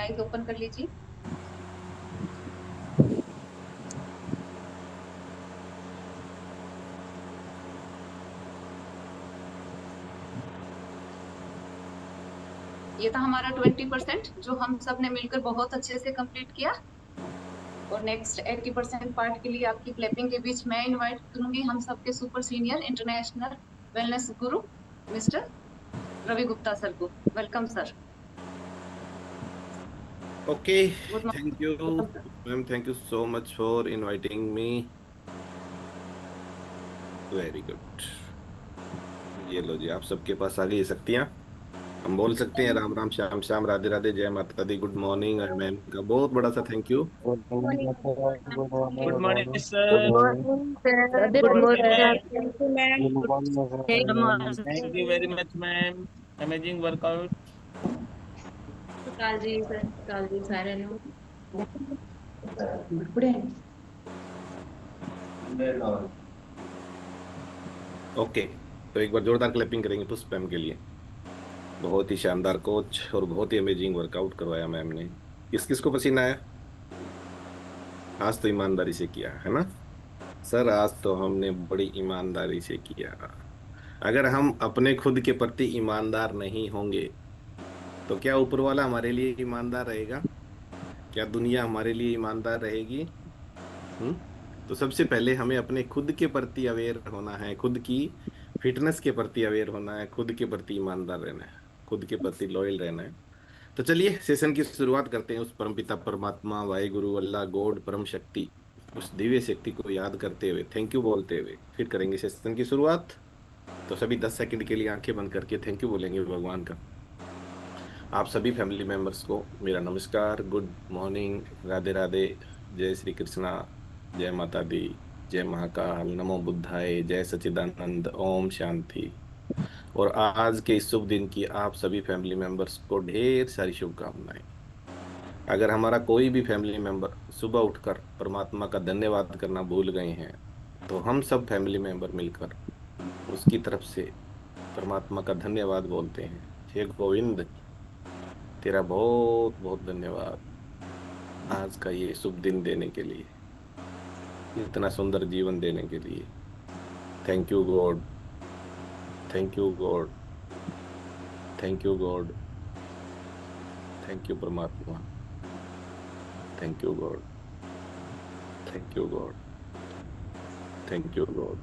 Mic open कर लीजिए। ये था हमारा 20% जो हम सब ने मिलकर बहुत अच्छे से कंप्लीट किया। और नेक्स्ट 80% पार्ट के लिए आपकी क्लैपिंग के बीच मैं इनवाइट करूंगी हम सबके सुपर सीनियर इंटरनेशनल वेलनेस गुरु मिस्टर रवि गुप्ता सर को। Welcome sir. Okay, good thank you, morning. ma'am. Thank you so much for inviting me. Very good. ये लो जी, आप सबके पास आ गई शक्तियाँ। हम बोल सकते हैं राम राम श्याम श्याम राधे राधे जय माता दी। Good morning. और मैम का बहुत बड़ा सा thank you. Good morning good morning good good morning morning sir. Good good morning morning sir. Good good morning morning. Ma'am. Thank you ma'am. Good morning sir good good morning morning. Thank you very much ma'am. Amazing workout. सकाल जी sir, सकाल जी सारे नु। Okay, तो एक बार जोरदार clapping करेंगे पुष्प मैम के लिए। बहुत ही शानदार कोच और बहुत ही अमेजिंग वर्कआउट करवाया मैम ने। किस किस को पसीना आया? आज तो ईमानदारी से किया है ना सर? आज तो हमने बड़ी ईमानदारी से किया। अगर हम अपने खुद के प्रति ईमानदार नहीं होंगे तो क्या ऊपर वाला हमारे लिए ईमानदार रहेगा? क्या दुनिया हमारे लिए ईमानदार रहेगी? हम्म। तो सबसे पहले हमें अपने खुद के प्रति अवेयर होना है, खुद की फिटनेस के प्रति अवेयर होना है, खुद के प्रति ईमानदार रहना है, खुद के प्रति लॉयल रहना है। तो चलिए सेशन की शुरुआत करते हैं उस परमपिता परमात्मा वाहिगुरु अल्लाह गॉड परम शक्ति, उस दिव्य शक्ति को याद करते हुए, थैंक यू बोलते हुए फिर करेंगे सेशन की शुरुआत। तो सभी 10 सेकंड के लिए आंखें बंद करके थैंक यू बोलेंगे भगवान का। आप सभी फैमिली मेंबर्स को मेरा नमस्कार, गुड मॉर्निंग, राधे राधे, जय श्री कृष्णा, जय माता दी, जय महाकाल, नमो बुद्धाय, जय सच्चिदानंद, ओम शांति। और आज के इस शुभ दिन की आप सभी फैमिली मेंबर्स को ढेर सारी शुभकामनाएं। अगर हमारा कोई भी फैमिली मेंबर सुबह उठकर परमात्मा का धन्यवाद करना भूल गए हैं तो हम सब फैमिली मेंबर मिलकर उसकी तरफ से परमात्मा का धन्यवाद बोलते हैं। हे गोविंद, तेरा बहुत बहुत धन्यवाद आज का ये शुभ दिन देने के लिए, इतना सुंदर जीवन देने के लिए। Thank you God, thank you God, thank you God, thank you परमात्मा, thank you God, thank you God, thank you God,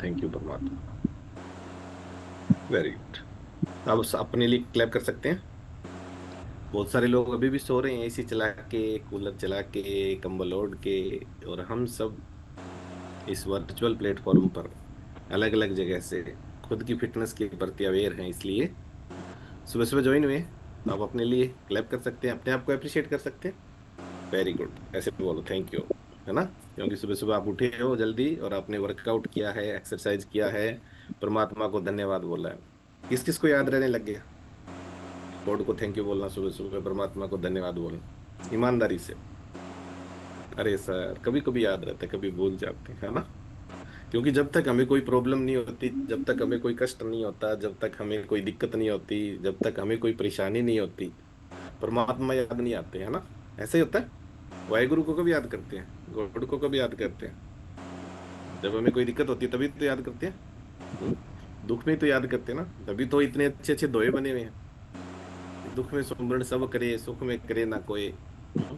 thank you परमात्मा। Very good. अब अपने लिए क्लैप कर सकते हैं। बहुत सारे लोग अभी भी सो रहे हैं एसी चला के, कूलर चला के, कंबल ओढ़ के, और हम सब इस वर्चुअल प्लेटफॉर्म पर अलग अलग जगह से खुद की फिटनेस के प्रति अवेयर हैं, इसलिए सुबह सुबह ज्वाइन हुए। तो आप अपने लिए क्लैप कर सकते हैं, अपने आप को अप्रिशिएट कर सकते हैं। वेरी गुड, ऐसे बोलो थैंक यू, है ना? क्योंकि सुबह सुबह आप उठे हो जल्दी और आपने वर्कआउट किया है, एक्सरसाइज किया है, परमात्मा को धन्यवाद बोला है। किस किस को याद रहने लग गया गॉड को थैंक यू बोलना, सुबह सुबह परमात्मा को धन्यवाद बोलना ईमानदारी से? अरे सर, कभी कभी याद रहता है, कभी भूल जाते हैं, है ना? क्योंकि जब तक हमें कोई प्रॉब्लम नहीं होती, जब तक हमें कोई कष्ट नहीं होता, जब तक हमें कोई दिक्कत नहीं होती, जब तक हमें कोई परेशानी नहीं होती, परमात्मा याद नहीं आते, है ना? ऐसे ही होता है। वाहिगुरु को कभी याद करते हैं, गॉड को कभी याद करते हैं? जब हमें कोई दिक्कत होती है तभी तो याद करते हैं। हम्म? दुख में तो याद करते हैं ना, तभी तो इतने अच्छे अच्छे दोहे बने हुए हैं। दुख में सुमरण सब करे, सुख में करे ना कोई। हम्म?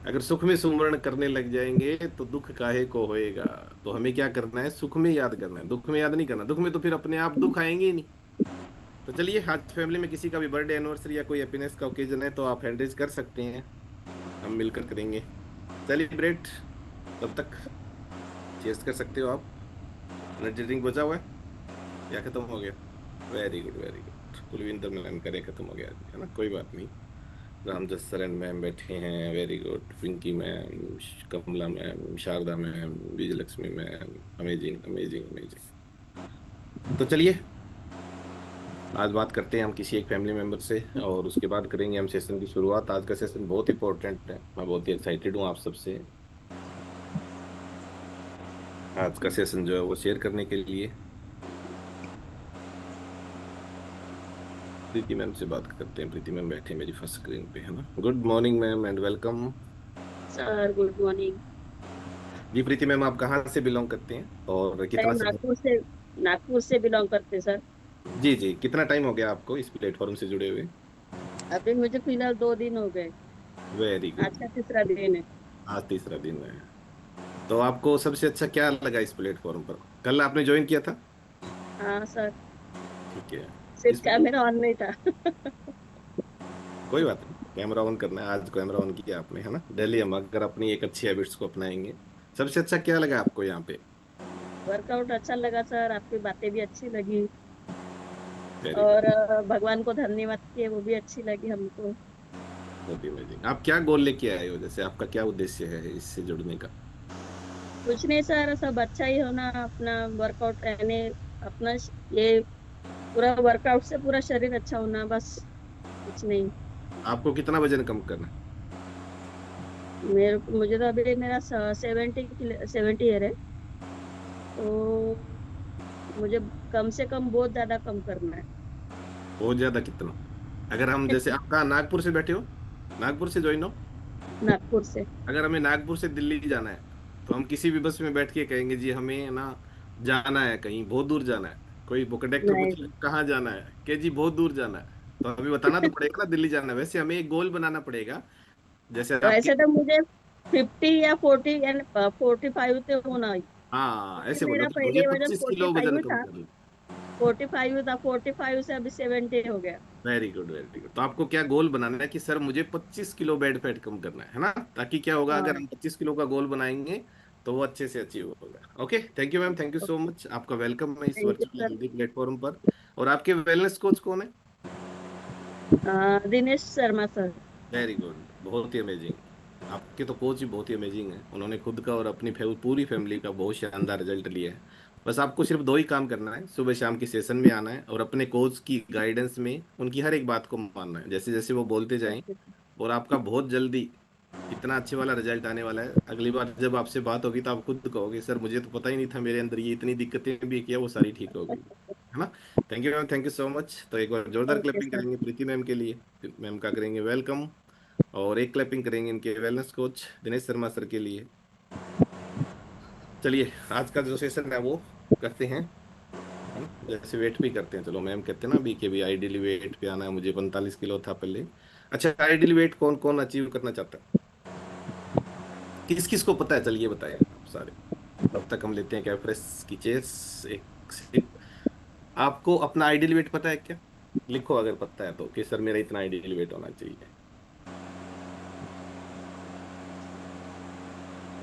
अगर सुख में सुमरण करने लग जाएंगे तो दुख काहे को होएगा? तो हमें क्या करना है? सुख में याद करना है, दुख में याद नहीं करना। दुख में तो फिर अपने आप दुख आएंगे ही नहीं। तो चलिए, आज फैमिली में किसी का भी बर्थडे एनिवर्सरी या कोई हैप्पीनेस का ओकेजन है तो आप हैंड रेज कर सकते हैं, हम मिलकर करेंगे सेलिब्रेट। तब तक चेस्ट कर सकते हो आप। एनर्जी ड्रिंक बचा हुआ है या खत्म हो गया? Very good, very good. Kulwinder ma'am करे खत्म हो गया, है ना? कोई बात नहीं। रामजस सरन मैम बैठे हैं, very good. Pinky ma'am, Kamala ma'am, Sharda ma'am, Vijayalakshmi ma'am, amazing amazing amazing. तो चलिए, आज बात करते हैं हम किसी एक फैमिली मेंबर से और उसके बाद करेंगे हम सेशन की शुरुआत। आज का सेशन बहुत इंपॉर्टेंट है, मैं बहुत ही एक्साइटेड हूँ आप सबसे आज का सेशन जो है वो शेयर करने के लिए। प्रीति मैम से बात करते हैं। प्रीति मैम बैठे हैं मेरी फर्स्ट स्क्रीन पे, है ना। Good morning ma'am and welcome. Sir good morning. जी प्रीति मैम, आप कहाँ से बिलोंग करते हैं और मैं कितना समय। नागपुर से बिलोंग करते सर। जी जी, कितना टाइम हो गया आपको इस प्लेटफॉर्म से जुड़े हुए। अभी मुझे फिलहाल 2 दिन हो गए। वेरी आज गुड। का तीसरा दिन है। आज तीसरा दिन है। तो आपको सबसे अच्छा क्या लगा इस प्लेटफॉर्म पर। कल आपने ज्वाइन किया था। हाँ सर। ठीक है। सिर्फ इस कैमरा ऑन नहीं था। कोई बात नहीं, कैमरा ऑन करना है। आज कैमरा ऑन किया आपने, है ना। डेली हम अगर अपनी एक अच्छी हैबिट्स को अपनाएंगे। सबसे अच्छा क्या लगा आपको यहाँ पे। वर्कआउट अच्छा लगा सर, आपकी बातें भी अच्छी लगी। वेरी और गुड। भगवान को धन्यवाद किए, वो भी अच्छी लगी हमको। बहुत अमेजिंग। आप क्या गोल लेके आए हो, जैसे आपका क्या उद्देश्य है इससे जुड़ने का। कुछ नहीं सर, सब अच्छा ही होना, अपना वर्कआउट रहने, अपना ये पूरा वर्कआउट से पूरा शरीर अच्छा होना, बस कुछ नहीं। आपको कितना वजन कम करना है। मुझे तो अभी मेरा 70 ईयर है। तो मुझे कम से कम बहुत ज्यादा कम करना है। बहुत ज्यादा कितना। अगर हम जैसे आप कहाँ नागपुर से बैठे हो, नागपुर से ज्वाइन हो। नागपुर से। अगर हमें नागपुर से दिल्ली जाना है तो हम किसी भी बस में बैठ के कहेंगे जी हमें ना जाना है, कहीं बहुत दूर जाना है। कोई कंडक्टर पूछे नहीं, कहाँ जाना है, कि जी बहुत दूर जाना है। तो हमें बताना तो पड़ेगा ना दिल्ली जाना है। वैसे हमें एक गोल बनाना पड़ेगा। जैसे आपके। वैसे तो मुझे 50 या 40 एंड 45 तो होना ही, हाँ क्योंकि ऐसे बोलो मेरा कि मुझे पहले वजन 25 किलो वजन 45 कम था। करना। 45 से अभी 70 हो गया। Very good very good. तो आपको क्या गोल बनाना है कि सर मुझे 25 किलो बेड फैट कम करना है ना। ताकि क्या होगा, अगर हाँ। हम 25 किलो का गोल बनाएंगे तो वो अच्छे से अचीव होगा। Okay, thank you ma'am, thank you so much. आपका वेलकम है इस thank you virtual sir. Healthy platform पर। और आपके वेलनेस कोच कौन है। Dinesh Sharma sir. Very good, बहुत ही अमेजिंग। आपके तो कोच ही बहुत ही अमेजिंग है। उन्होंने खुद का और अपनी पूरी फैमिली का बहुत शानदार रिजल्ट लिया है। बस आपको सिर्फ दो ही काम करना है, सुबह शाम की सेशन में आना है और अपने कोच की गाइडेंस में उनकी हर एक बात को मानना है, जैसे जैसे वो बोलते जाएं। ओके। और आपका बहुत जल्दी इतना अच्छे वाला रिजल्ट आने वाला है। अगली बार जब आपसे बात होगी तो आप खुद कहोगे सर मुझे तो पता ही नहीं था मेरे अंदर ये इतनी दिक्कतें भी किया, वो सारी ठीक हो गई, है ना। Thank you ma'am, thank you so much. तो एक बार जोरदार ओके क्लैपिंग सर। करेंगे प्रीति मैम के लिए। मैम का करेंगे वेलकम। और एक क्लैपिंग करेंगे इनके wellness coach Dinesh Sharma sir के लिए। चलिए आज का जो सेशन है वो करते हैं, है ना। जैसे वेट भी करते हैं, चलो मैम कहते हैं ना अभी कि भी आइडियली वेट पे आना है मुझे, 45 किलो था पहले। अच्छा, आइडियली वेट कौन कौन अचीव करना चाहता है, किस किस को पता है, चलिए बताएं आप सारे। तब तक हम लेते हैं कैफ्रेस की चेस एक सिप। आपको अपना आइडियल वेट पता है क्या। लिखो अगर पता है तो कि सर मेरा इतना आइडियल वेट होना चाहिए।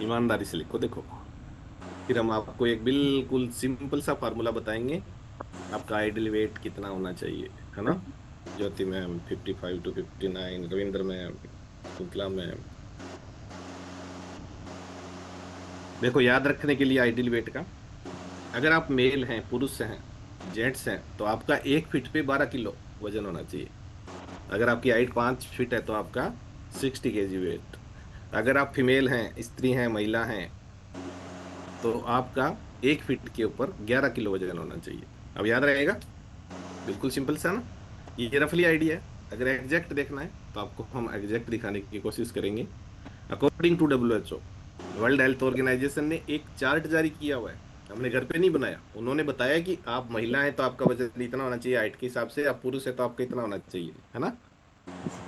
ईमानदारी से लिखो देखो। फिर हम आपको एक बिल्कुल सिंपल सा फार्मूला बताएंगे आपका आइडियल वेट कितना होना चाहिए, है ना। Jyoti ma'am 55 to 59, Ravindra ma'am, Shukla ma'am. देखो याद रखने के लिए आइडियल वेट का, अगर आप मेल हैं, पुरुष हैं, जेंट्स हैं, तो आपका 1 फीट पे 12 किलो वजन होना चाहिए। अगर आपकी हाइट 5 फीट है तो आपका 60 kg वेट। अगर आप फीमेल हैं, स्त्री हैं, महिला हैं, तो आपका 1 फीट के ऊपर 11 किलो वजन होना चाहिए। अब याद रहेगा, बिल्कुल सिंपल सा ना। ये रफली आइडिया है। अगर एग्जैक्ट देखना है तो आपको हम एग्जैक्ट दिखाने की कोशिश करेंगे। According to WHO, world health organization ने एक चार्ट जारी किया हुआ है। हमने घर पे नहीं बनाया, उन्होंने बताया कि आप महिला हैं तो आपका वजन इतना होना चाहिए हाइट के हिसाब से, आप पुरुष है तो आपका इतना होना चाहिए, है ना।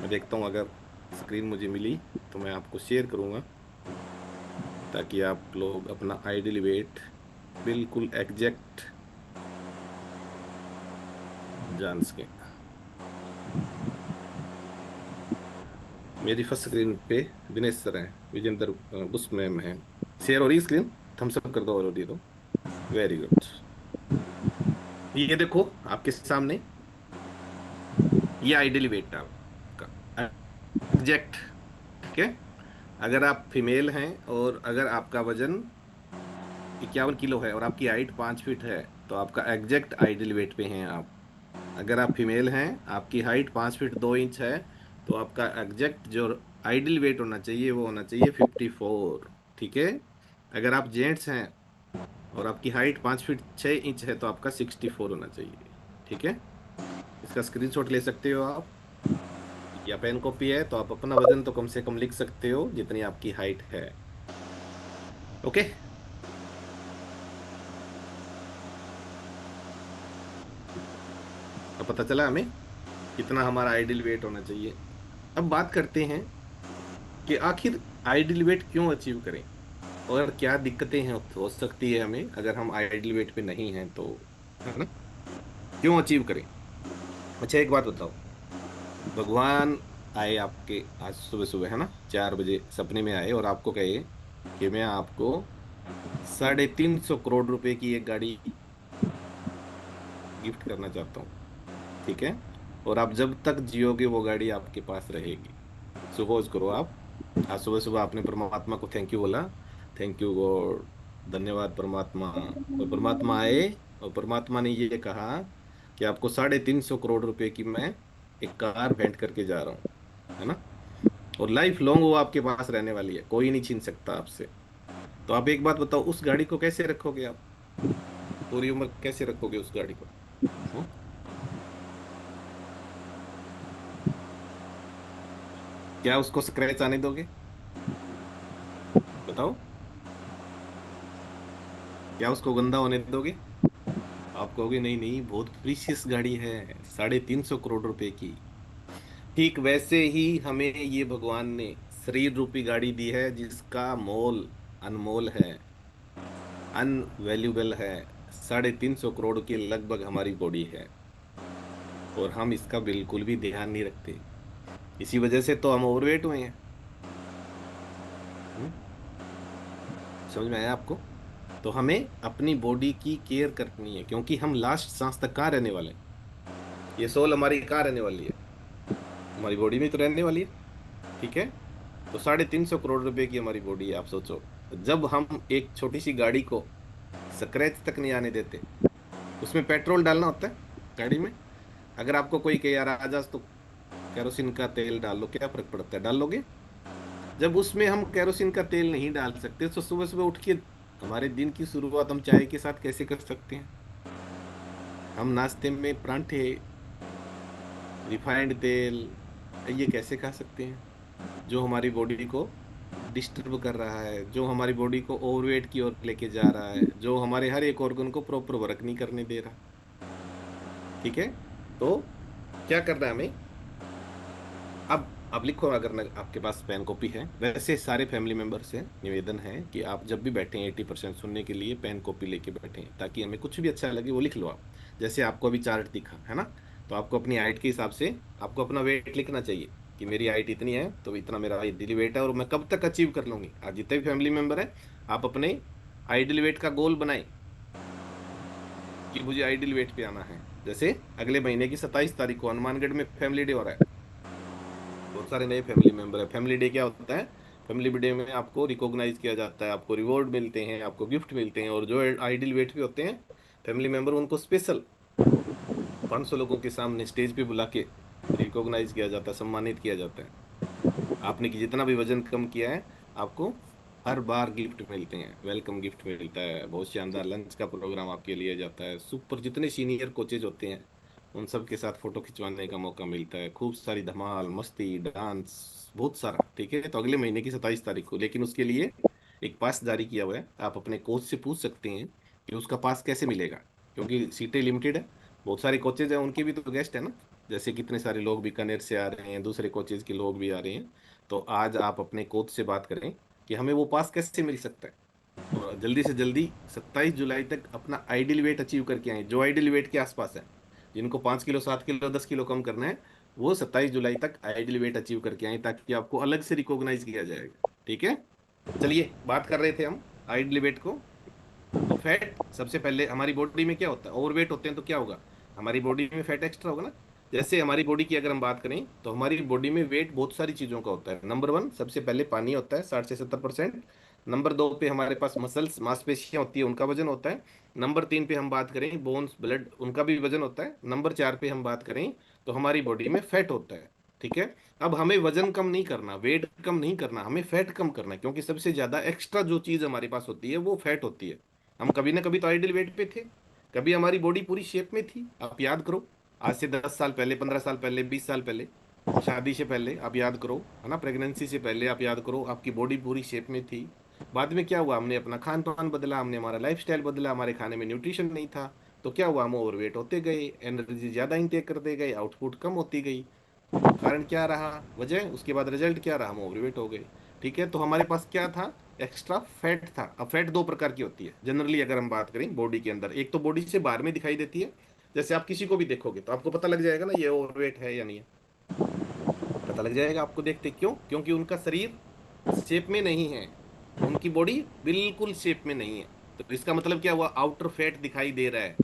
मैं देखता हूँ अगर स्क्रीन मुझे मिली तो मैं आपको शेयर करूंगा ताकि आप लोग अपना आइडियल वेट बिल्कुल एग्जैक्ट जान सकें। मेरी फर्स्ट स्क्रीन पे दिनेश सर हैं, विजेंद्र बुस मैम हैं। शेयर हो रही स्क्रीन, थम्स अप कर दो और ये दो। Very good. ये देखो आपके सामने, ये आइडियल वेट है आपका एग्जैक्ट। ठीक है। अगर आप फीमेल हैं और अगर आपका वजन 51 किलो है और आपकी हाइट 5 फीट है तो आपका एग्जैक्ट आइडियल वेट पे हैं आप। अगर आप फीमेल हैं, आपकी हाइट 5 फीट 2 इंच है, तो आपका एग्जैक्ट जो आइडियल वेट होना चाहिए वो होना चाहिए 54। ठीक है। अगर आप जेंट्स हैं और आपकी हाइट 5 फीट 6 इंच है तो आपका 64 होना चाहिए। ठीक है। इसका स्क्रीनशॉट ले सकते हो आप, या पेन कॉपी है तो आप अपना वजन तो कम से कम लिख सकते हो जितनी आपकी हाइट है। ओके। तो पता चला हमें कितना हमारा आइडियल वेट होना चाहिए। अब बात करते हैं कि आखिर आइडियल वेट क्यों अचीव करें और क्या दिक्कतें हैं हो सकती है हमें अगर हम आइडियल वेट पे नहीं हैं तो, है ना? क्यों अचीव करें? अच्छा एक बात बताओ, भगवान आए आपके आज सुबह सुबह, है ना, 4 बजे सपने में आए और आपको कहे कि मैं आपको 350 करोड़ रुपए की एक गाड़ी गिफ्ट करना चाहता हूँ, ठीक है? और आप जब तक जियोगे वो गाड़ी आपके पास रहेगी। सपोज करो आप आज सुबह सुबह आपने परमात्मा को थैंक यू बोला, थैंक यू गॉड, धन्यवाद परमात्मा। और परमात्मा आए और परमात्मा ने ये कहा कि आपको 350 करोड़ रुपए की मैं एक कार भेंट करके जा रहा हूँ, है ना? और लाइफ लॉन्ग वो आपके पास रहने वाली है, कोई नहीं छीन सकता आपसे। तो आप एक बात बताओ, उस गाड़ी को कैसे रखोगे आप? पूरी उम्र कैसे रखोगे उस गाड़ी को? हम्म? क्या उसको स्क्रैच आने दोगे? बताओ, क्या उसको गंदा होने दोगे? आप कहोगे नहीं नहीं, बहुत प्रीशियस गाड़ी है, 350 करोड़ रुपए की। ठीक वैसे ही हमें ये भगवान ने शरीर रूपी गाड़ी दी है जिसका मोल अनमोल है, अनवैल्यूबल है। 350 करोड़ के लगभग हमारी बॉडी है और हम इसका बिल्कुल भी ध्यान नहीं रखते। इसी वजह से तो हम ओवरवेट हुए हैं। हम्म? समझ में आया आपको? तो हमें अपनी बॉडी की केयर करनी है क्योंकि हम लास्ट सांस तक कहाँ रहने वाले हैं? ये सोल हमारी कहाँ रहने वाली है? हमारी बॉडी में तो रहने वाली है, ठीक है? तो 350 करोड़ रुपए की हमारी बॉडी है। आप सोचो, जब हम एक छोटी सी गाड़ी को स्क्रैच तक नहीं आने देते, उसमें पेट्रोल डालना होता है गाड़ी में। अगर आपको कोई कहे यार आजाज तो केरोसिन का तेल डाल लो, क्या फर्क पड़ता है? डाल लोगे। जब उसमें हम केरोसिन का तेल नहीं डाल सकते तो सुबह सुबह उठ के हमारे दिन की शुरुआत हम चाय के साथ कैसे कर सकते हैं? हम नाश्ते में परांठे, रिफाइंड तेल, ये कैसे खा सकते हैं? जो हमारी बॉडी को डिस्टर्ब कर रहा है, जो हमारी बॉडी को ओवरवेट की ओर लेके जा रहा है, जो हमारे हर एक ऑर्गन को प्रॉपर वर्क नहीं करने दे रहा, ठीक है? तो क्या करना है हमें? अब लिखो, अगर आपके पास पेन कॉपी है। वैसे सारे फैमिली मेंबर से निवेदन है कि आप जब भी बैठें 80% सुनने के लिए पेन कॉपी लेके बैठें, ताकि हमें कुछ भी अच्छा लगे वो लिख लो आप। जैसे आपको अभी चार्ट दिखा है ना, तो आपको अपनी हाइट के हिसाब से आपको अपना वेट लिखना चाहिए कि मेरी हाइट इतनी है तो इतना मेरा आइडियल वेट है और मैं कब तक अचीव कर लूंगी। आज जितने भी फैमिली मेंबर है, आप अपने आइडियल वेट का गोल बनाएं कि मुझे आइडियल वेट पे आना है। जैसे अगले महीने की 27 तारीख को हनुमानगढ़ में फैमिली डे हो रहा है, बहुत सारे नए फैमिली मेंबर है। फैमिली डे क्या होता है? फैमिली डे में आपको रिकॉग्नाइज किया जाता है, आपको रिवॉर्ड मिलते हैं, आपको गिफ्ट मिलते हैं, और जो आइडियल वेट पे होते हैं फैमिली मेंबर, उनको स्पेशल 500 लोगों के सामने स्टेज पे बुला के रिकॉग्नाइज किया जाता है, सम्मानित किया जाता है। आपने कि जितना भी वजन कम किया है, आपको हर बार गिफ्ट मिलते हैं, वेलकम गिफ्ट मिलता है, बहुत शानदार लंच का प्रोग्राम आपके लिए जाता है, सुपर जितने सीनियर कोचेज होते हैं उन सब के साथ फोटो खिंचवाने का मौका मिलता है, खूब सारी धमाल मस्ती डांस, बहुत सारा, ठीक है? तो अगले महीने की 27 तारीख को, लेकिन उसके लिए एक पास जारी किया हुआ है। आप अपने कोच से पूछ सकते हैं कि उसका पास कैसे मिलेगा, क्योंकि सीटें लिमिटेड है। बहुत सारे कोचेज हैं, उनके भी तो गेस्ट है ना, जैसे कितने सारे लोग बीकानेर से आ रहे हैं, दूसरे कोचेज के लोग भी आ रहे हैं। तो आज आप अपने कोच से बात करें कि हमें वो पास कैसे मिल सकता है, और जल्दी से जल्दी 27 जुलाई तक अपना आइडियल वेट अचीव करके आए। जो आइडियल वेट के आसपास है, जिनको 5 किलो 7 किलो 10 किलो कम करना है, वो 27 जुलाई तक आइडियल वेट अचीव करके आए, ताकि आपको अलग से रिकॉग्नाइज किया जाएगा, ठीक है? चलिए, बात कर रहे थे हम आइडियल वेट को। तो फैट, सबसे पहले हमारी बॉडी में क्या होता है? ओवरवेट होते हैं तो क्या होगा? हमारी बॉडी में फैट एक्स्ट्रा होगा ना। जैसे हमारी बॉडी की अगर हम बात करें तो हमारी बॉडी में वेट बहुत सारी चीज़ों का होता है। नंबर 1 सबसे पहले पानी होता है, 60 से 70%। नंबर 2 पे हमारे पास मसल्स, मांसपेशियां होती है, उनका वजन होता है। नंबर 3 पे हम बात करें बोन्स, ब्लड, उनका भी वजन होता है। नंबर 4 पे हम बात करें तो हमारी बॉडी में फैट होता है, ठीक है? अब हमें वजन कम नहीं करना, वेट कम नहीं करना, हमें फैट कम करना है, क्योंकि सबसे ज्यादा एक्स्ट्रा जो चीज हमारे पास होती है वो फैट होती है। हम कभी ना कभी तो आइडियल वेट पे थे, कभी हमारी बॉडी पूरी शेप में थी, आप याद करो। आज से 10 साल पहले, 15 साल पहले, 20 साल पहले, शादी से पहले आप याद करो, है ना, प्रेगनेंसी से पहले आप याद करो, आपकी बॉडी पूरी शेप में थी। बाद में क्या हुआ, हमने अपना खान पान बदला, हमने हमारा लाइफस्टाइल बदला, हमारे खाने में न्यूट्रिशन नहीं था, तो क्या हुआ, हम ओवरवेट होते गए, एनर्जी ज़्यादा इंटेक करते गए, आउटपुट कम होती गई। कारण क्या रहा, वजह, उसके बाद रिजल्ट क्या रहा, हम ओवरवेट हो गए। ठीक है, तो हमारे पास क्या था, एक्स्ट्रा फैट था। अब फैट दो प्रकार की होती है जनरली, अगर हम बात करें बॉडी के अंदर, एक तो बॉडी से बाहर में दिखाई देती है, जैसे आप किसी को भी देखोगे तो आपको पता लग जाएगा ना ये ओवरवेट है या नहीं है, पता लग जाएगा आपको देखते, क्यों, क्योंकि उनका शरीर शेप में नहीं है, उनकी बॉडी बिल्कुल शेप में नहीं है। तो इसका मतलब क्या हुआ, आउटर फैट दिखाई दे रहा है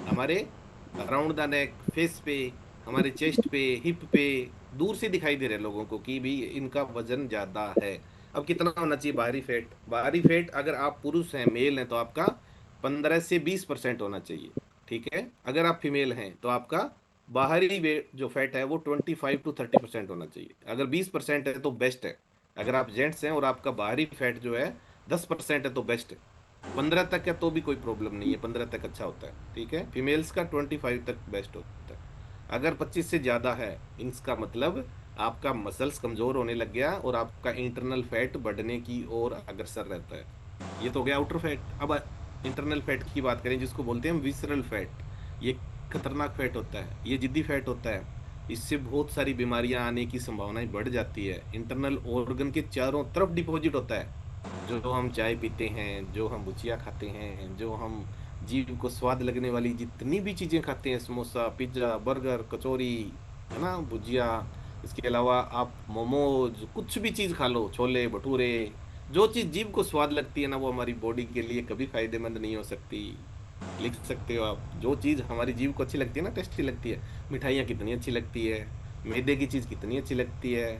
हमारे अराउंड द नेक, फेस पे, हमारे चेस्ट पे, हिप पे, दूर से दिखाई दे रहे हैं लोगों को कि भी इनका वजन ज्यादा है। अब कितना होना चाहिए बाहरी फैट, बाहरी फैट अगर आप पुरुष हैं, मेल हैं, तो आपका 15 से 20% होना चाहिए। ठीक है, अगर आप फीमेल हैं तो आपका बाहरी वेट जो फैट है वो 25 to 30% होना चाहिए। अगर 20% है तो बेस्ट है। अगर आप जेंट्स हैं और आपका बाहरी फैट जो है 10% है तो बेस्ट है। 15 तक है तो भी कोई प्रॉब्लम नहीं है, 15 तक अच्छा होता है। ठीक है, फीमेल्स का 25 तक बेस्ट होता है। अगर 25 से ज़्यादा है, इसका मतलब आपका मसल्स कमज़ोर होने लग गया और आपका इंटरनल फैट बढ़ने की ओर अग्रसर रहता है। ये तो हो गया आउटर फैट। अब इंटरनल फैट की बात करें, जिसको बोलते हैं विसरल फैट, ये खतरनाक फैट होता है, ये जिद्दी फैट होता है। इससे बहुत सारी बीमारियां आने की संभावनाएं बढ़ जाती है। इंटरनल ऑर्गन के चारों तरफ डिपॉजिट होता है। जो हम चाय पीते हैं, जो हम भुजिया खाते हैं, जो हम जीभ को स्वाद लगने वाली जितनी भी चीज़ें खाते हैं, समोसा, पिज्ज़ा, बर्गर, कचौरी, है ना, भुजिया, इसके अलावा आप मोमोज, कुछ भी चीज़ खा लो, छोले भटूरे, जो चीज़ जीभ को स्वाद लगती है ना, वो हमारी बॉडी के लिए कभी फायदेमंद नहीं हो सकती। लिख सकते हो आप, जो चीज़ हमारी जीभ को अच्छी लगती है ना, टेस्टी लगती है, मिठाइयाँ कितनी अच्छी लगती है, मैदे की चीज़ कितनी अच्छी लगती है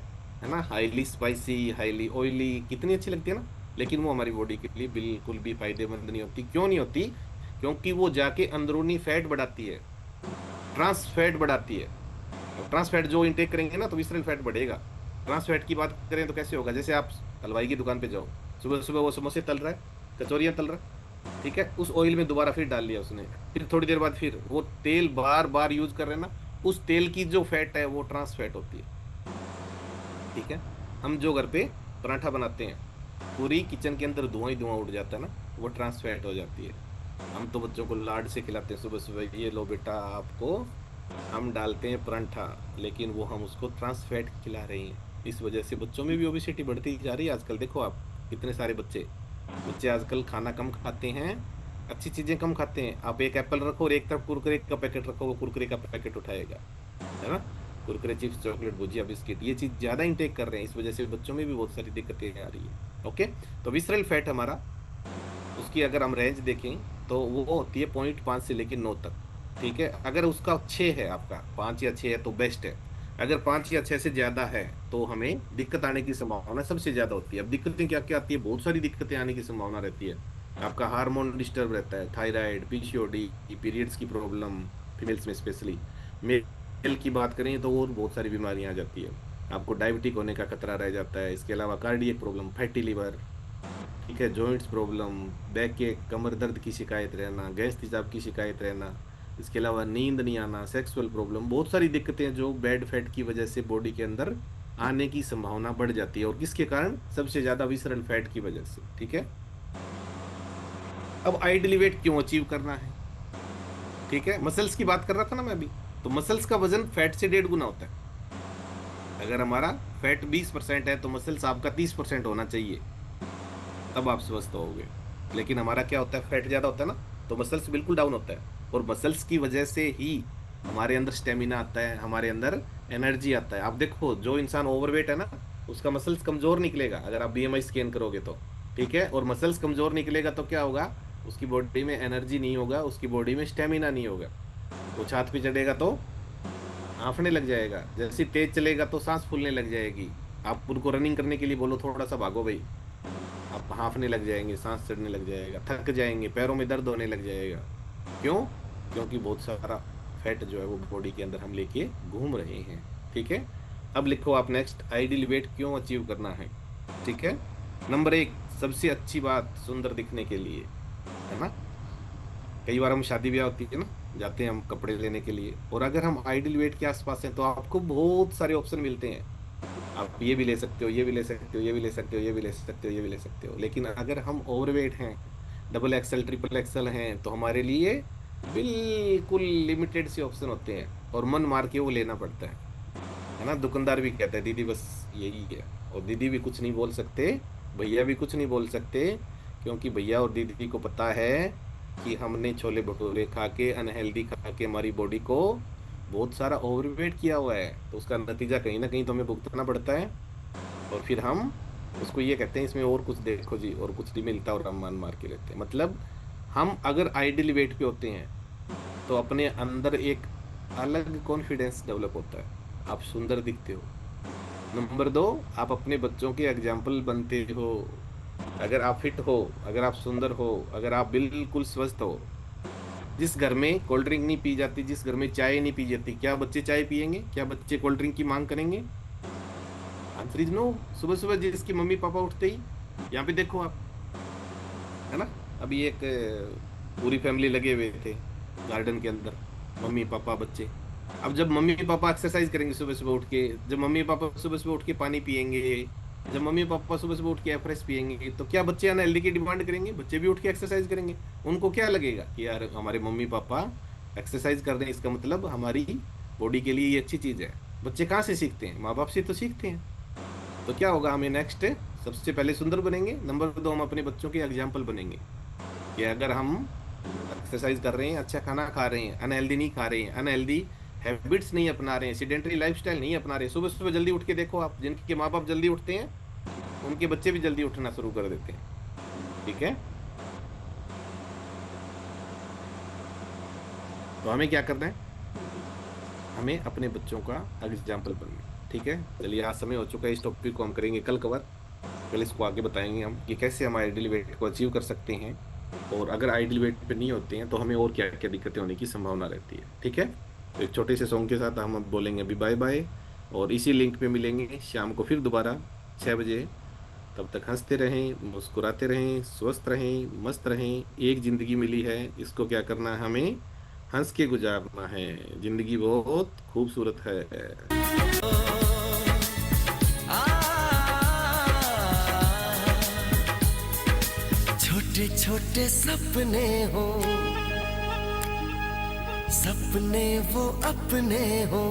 ना, हाईली स्पाइसी, हाईली ऑयली, कितनी अच्छी लगती है ना, लेकिन वो हमारी बॉडी के लिए बिल्कुल भी फायदेमंद नहीं होती। क्यों नहीं होती, क्योंकि वो जाके अंदरूनी फैट बढ़ाती है, ट्रांस फैट बढ़ाती है। ट्रांस फैट जो इंटेक करेंगे ना तो विसरल फैट बढ़ेगा। ट्रांस फैट की बात करें तो कैसे होगा, जैसे आप हलवाई की दुकान पे जाओ, सुबह सुबह वो समोसे तल रहा है, कचौरियाँ तल रहा है, ठीक है, उस ऑयल में दोबारा फिर डाल लिया उसने, फिर थोड़ी देर बाद फिर वो तेल बार बार यूज कर रहे हैं ना, उस तेल की जो फैट है वो ट्रांस फैट होती है। ठीक है, हम जो घर पे पराठा बनाते हैं, पूरी किचन के अंदर धुआं ही धुआं उड़ जाता है ना, वो ट्रांस फैट हो जाती है। हम तो बच्चों को लाड से खिलाते हैं सुबह सुबह, ये लो बेटा आपको हम डालते हैं पराठा, लेकिन वो हम उसको ट्रांस फैट खिला रहे हैं। इस वजह से बच्चों में भी ओबेसिटी बढ़ती जा रही है आजकल। देखो आप कितने सारे बच्चे बच्चे आजकल खाना कम खाते हैं, अच्छी चीज़ें कम खाते हैं। आप एक एप्पल रखो और एक तरफ कुरकुरे का पैकेट रखो, वो कुरकुरे का पैकेट उठाएगा, है ना, कुरकुरे, चिप्स, चॉकलेट, भुजिया, बिस्किट, ये चीज़ ज़्यादा इंटेक कर रहे हैं, इस वजह से बच्चों में भी बहुत सारी दिक्कतें आ रही है। ओके, तो विसरल फैट हमारा, उसकी अगर हम रेंज देखें तो वो होती है 0.5 से लेकर 9 तक। ठीक है, अगर उसका 6 है, आपका 5 या 6 है तो बेस्ट है। अगर 5 या 6 से ज़्यादा है तो हमें दिक्कत आने की संभावना सबसे ज़्यादा होती है। अब दिक्कतें क्या क्या आती है, बहुत सारी दिक्कतें आने की संभावना रहती है। आपका हार्मोन डिस्टर्ब रहता है, थायराइड, पीसीओडी, पीरियड्स की प्रॉब्लम, फीमेल्स में स्पेशली। मेल की बात करें तो और बहुत सारी बीमारियाँ आ जाती है, आपको डायबिटिक होने का खतरा रह जाता है। इसके अलावा कार्डियक प्रॉब्लम, फैटी लिवर, ठीक है, जॉइंट्स प्रॉब्लम, बैक के कमर दर्द की शिकायत रहना, गैस तेजाब की शिकायत रहना, इसके अलावा नींद नहीं आना, सेक्सुअल प्रॉब्लम, बहुत सारी दिक्कतें जो बैड फैट की वजह से बॉडी के अंदर आने की संभावना बढ़ जाती है। और किसके कारण, सबसे ज़्यादा विसरल फैट की वजह से। ठीक है, अब आइडियल वेट क्यों अचीव करना है, ठीक है, मसल्स की बात कर रहा था ना मैं अभी, तो मसल्स का वजन फैट से 1.5 गुना होता है। अगर हमारा फैट 20% है तो मसल्स आपका 30% होना चाहिए, तब आप स्वस्थ होगे। लेकिन हमारा क्या होता है, फैट ज़्यादा होता है ना, तो मसल्स बिल्कुल डाउन होता है, और मसल्स की वजह से ही हमारे अंदर स्टेमिना आता है, हमारे अंदर एनर्जी आता है। आप देखो जो इंसान ओवरवेट है ना, उसका मसल्स कमज़ोर निकलेगा अगर आप बीएमआई स्कैन करोगे तो, ठीक है, और मसल्स कमज़ोर निकलेगा तो क्या होगा, उसकी बॉडी में एनर्जी नहीं होगा, उसकी बॉडी में स्टेमिना नहीं होगा। वो छात पे चढ़ेगा तो हाँफने लग जाएगा, जैसे तेज चलेगा तो सांस फूलने लग जाएगी। आप उनको रनिंग करने के लिए बोलो थोड़ा सा भागो भाई, आप हाँफने लग जाएंगे, सांस चढ़ने लग जाएगा, थक जाएंगे, पैरों में दर्द होने लग जाएगा। क्यों, क्योंकि बहुत सारा फैट जो है वो बॉडी के अंदर हम लेके घूम रहे हैं। ठीक है, अब लिखो आप नेक्स्ट, आइडियल वेट क्यों अचीव करना है। ठीक है, नंबर 1, सबसे अच्छी बात सुंदर दिखने के लिए, है ना। कई बार हम शादी ब्याह होती है ना, जाते हैं हम कपड़े लेने के लिए, और अगर हम आइडियल वेट के आसपास हैं तो आपको बहुत सारे ऑप्शन मिलते हैं। आप ये भी ले सकते हो, ये भी ले सकते हो, ये भी ले सकते हो, ये भी ले सकते हो, ये भी ले सकते हो। लेकिन अगर हम ओवरवेट हैं, डबल एक्सल ट्रिपल एक्सल हैं, तो हमारे लिए बिल्कुल लिमिटेड से ऑप्शन होते हैं और मन मार के वो लेना पड़ता है ना। दुकानदार भी कहता है दीदी बस यही है, और दीदी भी कुछ नहीं बोल सकते, भैया भी कुछ नहीं बोल सकते, क्योंकि भैया और दीदी को पता है कि हमने छोले भटूरे खा के, अनहेल्दी खा के हमारी बॉडी को बहुत सारा ओवरवेट किया हुआ है, तो उसका नतीजा कहीं ना कहीं तो हमें भुगतना पड़ता है। और फिर हम उसको ये कहते हैं इसमें और कुछ देखो जी, और कुछ नहीं मिलता, और हम मान मार के लेते हैं। मतलब हम अगर आइडियल वेट पे होते हैं तो अपने अंदर एक अलग कॉन्फिडेंस डेवलप होता है, आप सुंदर दिखते हो। नंबर 2, आप अपने बच्चों के एग्जाम्पल बनते हो। अगर आप फिट हो, अगर आप सुंदर हो, अगर आप बिल्कुल स्वस्थ हो, जिस घर में कोल्ड ड्रिंक नहीं पी जाती, जिस घर में चाय नहीं पी जाती, क्या बच्चे चाय पियेंगे? क्या बच्चे कोल्ड ड्रिंक की मांग करेंगे? Answer is no. सुबह सुबह जिसकी मम्मी पापा उठते ही, यहाँ पे देखो आप, है ना, अभी एक पूरी फैमिली लगे हुए थे गार्डन के अंदर, मम्मी पापा बच्चे। अब जब मम्मी पापा एक्सरसाइज करेंगे सुबह सुबह उठ के, जब मम्मी पापा सुबह सुबह उठ के पानी पियेंगे, जब मम्मी पापा सुबह सुबह उठ के एफरेश पियेंगे, तो क्या बच्चे अनहेल्दी की डिमांड करेंगे? बच्चे भी उठ के एक्सरसाइज करेंगे। उनको क्या लगेगा कि यार हमारे मम्मी पापा एक्सरसाइज कर रहे हैं, इसका मतलब हमारी बॉडी के लिए ये अच्छी चीज़ है। बच्चे कहाँ से सीखते हैं? माँ बाप से तो सीखते हैं। तो क्या होगा, हमें नेक्स्ट सबसे पहले सुंदर बनेंगे, नंबर 2 हम अपने बच्चों के एग्जाम्पल बनेंगे कि अगर हम एक्सरसाइज कर रहे हैं, अच्छा खाना खा रहे हैं, अनहेल्दी नहीं खा रहे हैं, अनहेल्दी हैबिट्स नहीं अपना रहे हैं, सीडेंटरी लाइफस्टाइल नहीं अपना रहे, सुबह सुबह जल्दी उठ के देखो आप, जिनके माँ बाप जल्दी उठते हैं उनके बच्चे भी जल्दी उठना शुरू कर देते हैं। ठीक है, तो हमें क्या करना है? हमें अपने बच्चों का एग्जाम्पल बनना है। ठीक है, चलिए आज समय हो चुका है, इस टॉपिक को हम करेंगे कल कवर। कल इसको आगे बताएंगे हम कि कैसे हम आइडियल वेट को अचीव कर सकते हैं, और अगर आइडियल वेट पे नहीं होते हैं तो हमें और क्या क्या दिक्कतें होने की संभावना रहती है। ठीक है, तो एक छोटे से सॉन्ग के साथ हम अब बोलेंगे अभी बाय बाय, और इसी लिंक पे मिलेंगे शाम को फिर दोबारा 6 बजे। तब तक हंसते रहें, मुस्कुराते रहें, स्वस्थ रहें, मस्त रहें। एक ज़िंदगी मिली है, इसको क्या करना है? हमें हंस के गुजारना है। ज़िंदगी बहुत खूबसूरत है। छोटे छोटे सपने हो, सपने वो अपने हो,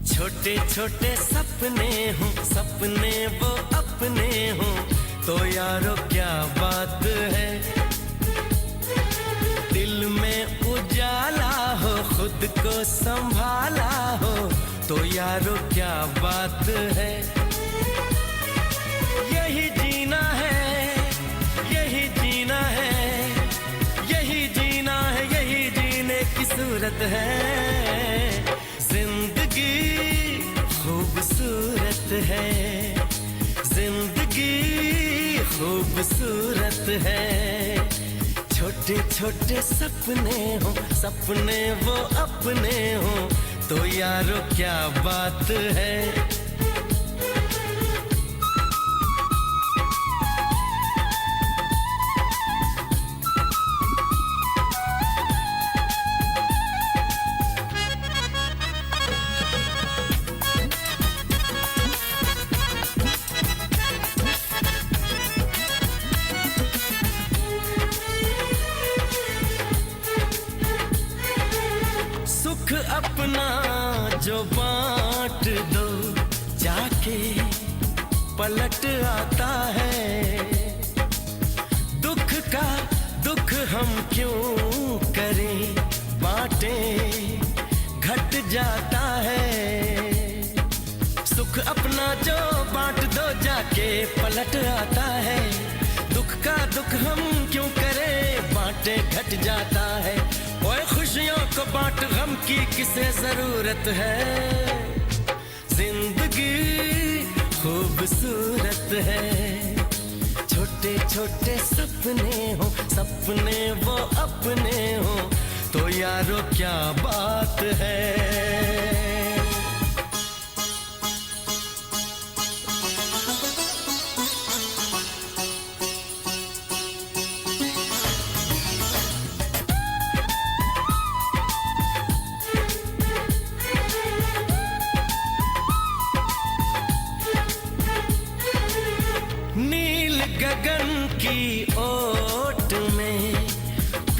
छोटे छोटे सपने हो, सपने वो अपने हो, तो यारो क्या बात है। दिल में उजाला हो, खुद को संभाला हो, तो यारो क्या बात है। यही जीना है, यही जीना है, यही जीना है, यही जीने की सूरत है। जिंदगी खूबसूरत है, जिंदगी खूबसूरत है। छोटे छोटे सपने हो, सपने वो अपने हो, तो यारो क्या बात है। सुख अपना जो बांट दो, जाके पलट आता है। दुख का दुख हम क्यों करें, बांटे घट जाता है। सुख अपना जो बांट दो, जाके पलट आता है। दुख का दुख हम क्यों करें, बांटे घट जाता है। ओए खुशियों को बांट, गम की किसे जरूरत है। जिंदगी खूबसूरत है। छोटे छोटे सपने हो, सपने वो अपने हो, तो यारो क्या बात है।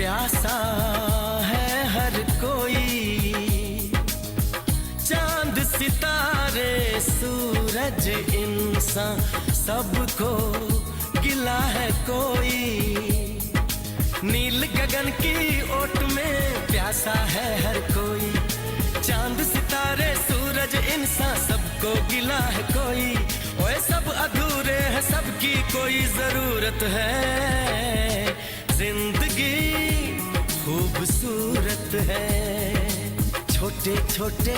प्यासा है हर कोई, चांद सितारे सूरज इंसान सबको गिला है कोई, नील गगन की ओट में प्यासा है हर कोई, चांद सितारे सूरज इंसान सबको गिला है कोई, ओए सब अधूरे हैं सबकी कोई जरूरत है, जिंदगी खूबसूरत है, छोटे छोटे